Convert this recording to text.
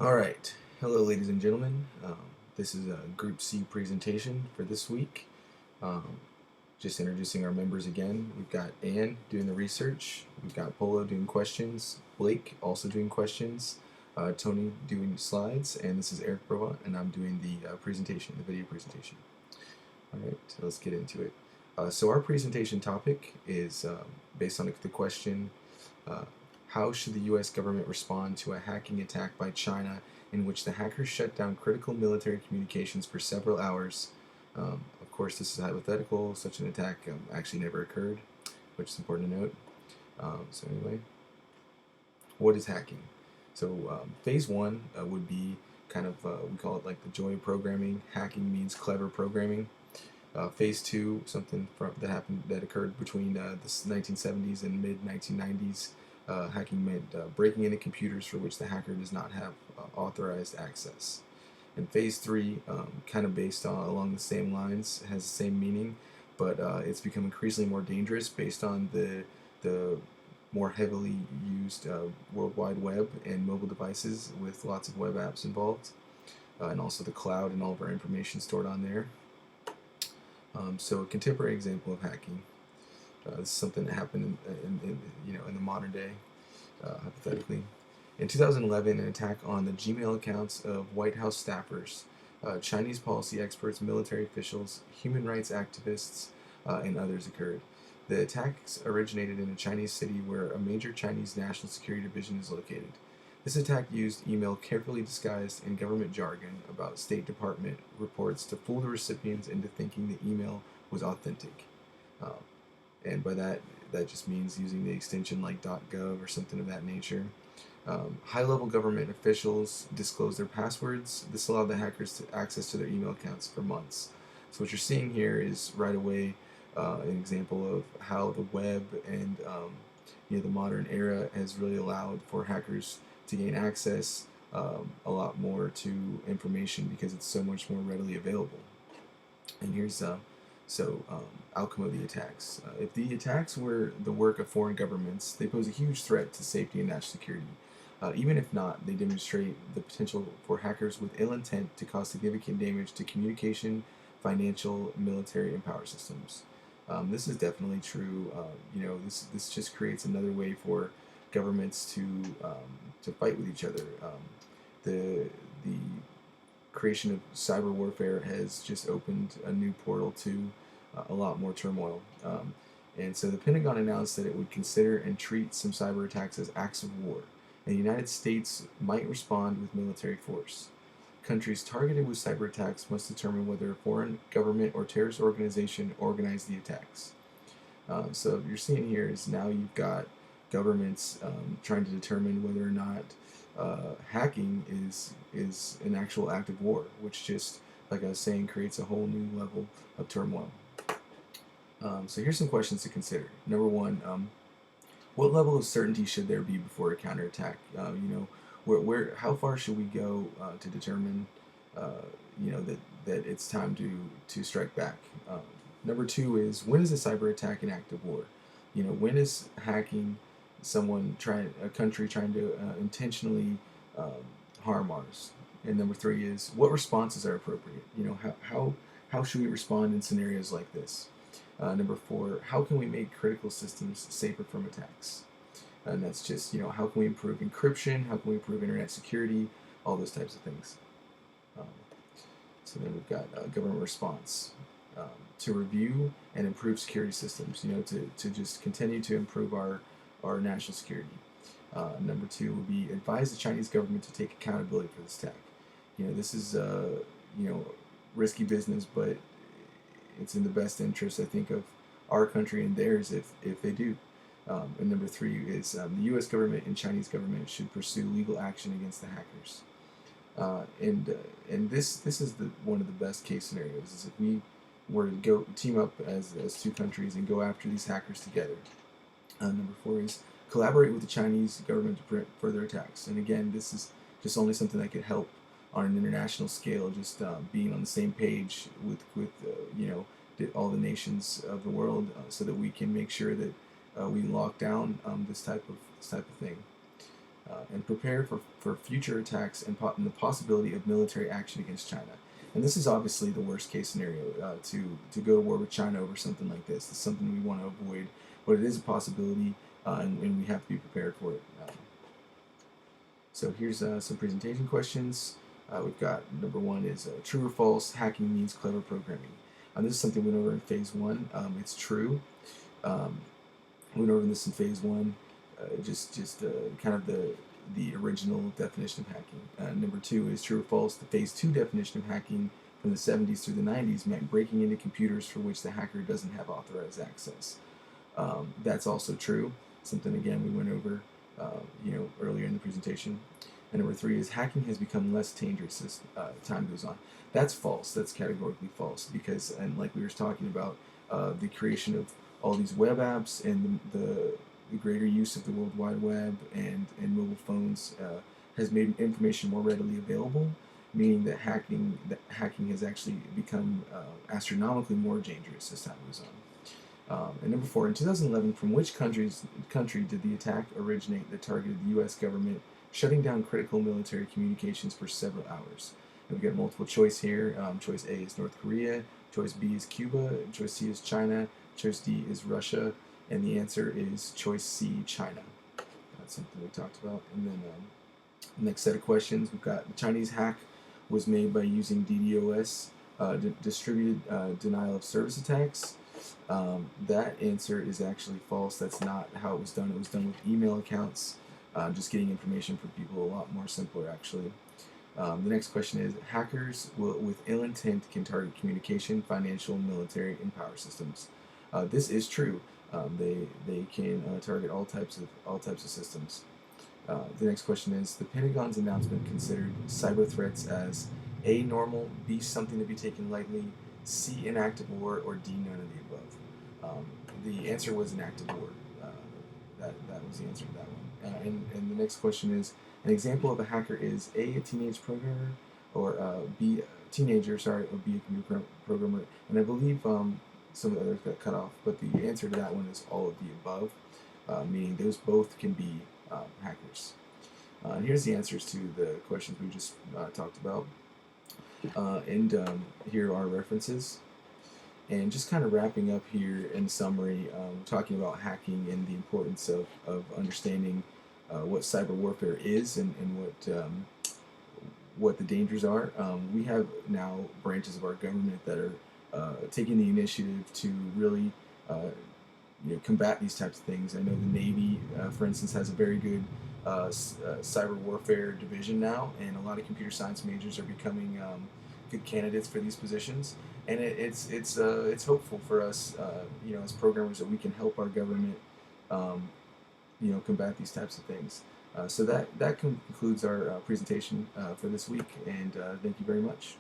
All right. Hello, ladies and gentlemen. This is a Group C presentation for this week. Um, just introducing our members again. We've got Anne doing the research. We've got Polo doing questions. Blake also doing questions. Tony doing slides. And this is Eric Brovat, and I'm doing the presentation, the video presentation. All right, so let's get into it. So our presentation topic is based on the question, uh, how should the U.S. government respond to a hacking attack by China in which the hackers shut down critical military communications for several hours? Of course, this is hypothetical. Such an attack actually never occurred, which is important to note. So anyway, what is hacking? So phase one would be kind of, we call it like the joy of programming. Hacking means clever programming. Phase two, something that occurred between the 1970s and mid 1990s. Hacking meant breaking into computers for which the hacker does not have authorized access. And phase three, kind of based on along the same lines, has the same meaning, but it's become increasingly more dangerous based on the more heavily used World Wide Web and mobile devices with lots of web apps involved, and also the cloud and all of our information stored on there. So a contemporary example of hacking. This is something that happened in the modern day, hypothetically. In 2011, an attack on the Gmail accounts of White House staffers, Chinese policy experts, military officials, human rights activists, and others occurred. The attacks originated in a Chinese city where a major Chinese national security division is located. This attack used email carefully disguised in government jargon about State Department reports to fool the recipients into thinking the email was authentic. Um, and by that just means using the extension like .gov or something of that nature. High-level government officials disclosed their passwords. This allowed the hackers to access to their email accounts for months. So what you're seeing here is right away an example of how the web and the modern era has really allowed for hackers to gain access a lot more to information because it's so much more readily available. And here's outcome of the attacks. If the attacks were the work of foreign governments, they pose a huge threat to safety and national security. Even if not, they demonstrate the potential for hackers with ill intent to cause significant damage to communication, financial, military, and power systems. This is definitely true. This just creates another way for governments to fight with each other. The creation of cyber warfare has just opened a new portal to a lot more turmoil. And so the Pentagon announced that it would consider and treat some cyber attacks as acts of war, and the United States might respond with military force. Countries targeted with cyber attacks must determine whether a foreign government or terrorist organization organized the attacks. So what you're seeing here is now you've got governments trying to determine whether or not hacking is an actual act of war, which just, like I was saying, creates a whole new level of turmoil. So here's some questions to consider. Number one, what level of certainty should there be before a counterattack? How far should we go to determine, that it's time to strike back? Number two is, when is a cyber attack an act of war? When is hacking a country trying to intentionally harm ours? And number three is, what responses are appropriate? How should we respond in scenarios like this? Number four, how can we make critical systems safer from attacks? And that's just, how can we improve encryption? How can we improve internet security? All those types of things. Um, so then we've got government response. To review and improve security systems, to just continue to improve our national security. Number two would be advise the Chinese government to take accountability for this attack. This is, risky business, but it's in the best interest, I think, of our country and theirs if they do. And number three is the U.S. government and Chinese government should pursue legal action against the hackers. And this is one of the best case scenarios, is if we were to go team up as two countries and go after these hackers together. Number four is collaborate with the Chinese government to prevent further attacks. And again, this is just only something that could help on an international scale, just being on the same page with all the nations of the world, so that we can make sure that we lock down this type of thing. and prepare for future attacks and the possibility of military action against China. And this is obviously the worst case scenario, to go to war with China over something like this. It's something we want to avoid, but it is a possibility, and we have to be prepared for it. So here's some presentation questions. We've got number one is true or false, hacking means clever programming. This is something we went over in phase one. It's true. We went over this in phase one, just kind of the original definition of hacking. Number two is true or false. The phase two definition of hacking from the 70s through the 90s meant breaking into computers for which the hacker doesn't have authorized access. That's also true. Something again we went over earlier in the presentation. And number three is hacking has become less dangerous as time goes on. That's false. That's categorically false because, and like we were talking about, the creation of all these web apps and the greater use of the World Wide Web and mobile phones has made information more readily available, meaning that hacking has actually become astronomically more dangerous as time goes on. And number four, in 2011, from which country did the attack originate that targeted the U.S. government, shutting down critical military communications for several hours? And we got multiple choice here. Choice A is North Korea, choice B is Cuba, choice C is China, choice D is Russia, and the answer is choice C, China. That's something we talked about. And then next set of questions, we've got the Chinese hack was made by using DDoS, distributed denial of service attacks. That answer is actually false. That's not how it was done. It was done with email accounts, just getting information from people, a lot more simpler actually. The next question is, hackers with ill intent can target communication, financial, military, and power systems. This is true. They can target all types of systems. The next question is, the Pentagon's announcement considered cyber threats as A, normal, B, something to be taken lightly, C, an act of war, or D, none of the above. The answer was an act of war. That was the answer to that one. And the next question is, an example of a hacker is A, a teenage programmer, or B, a teenager, sorry, or B, a computer programmer. And I believe some of the others got cut off, but the answer to that one is all of the above, meaning those both can be hackers. And here's the answers to the questions we just talked about. Here are references. And just kind of wrapping up here in summary, talking about hacking and the importance of understanding what cyber warfare is and what the dangers are. We have now branches of our government that are taking the initiative to really combat these types of things. I know the Navy, for instance, has a very good cyber warfare division now, and a lot of computer science majors are becoming good candidates for these positions. And it's hopeful for us, as programmers, that we can help our government, combat these types of things. So that concludes our presentation for this week, and thank you very much.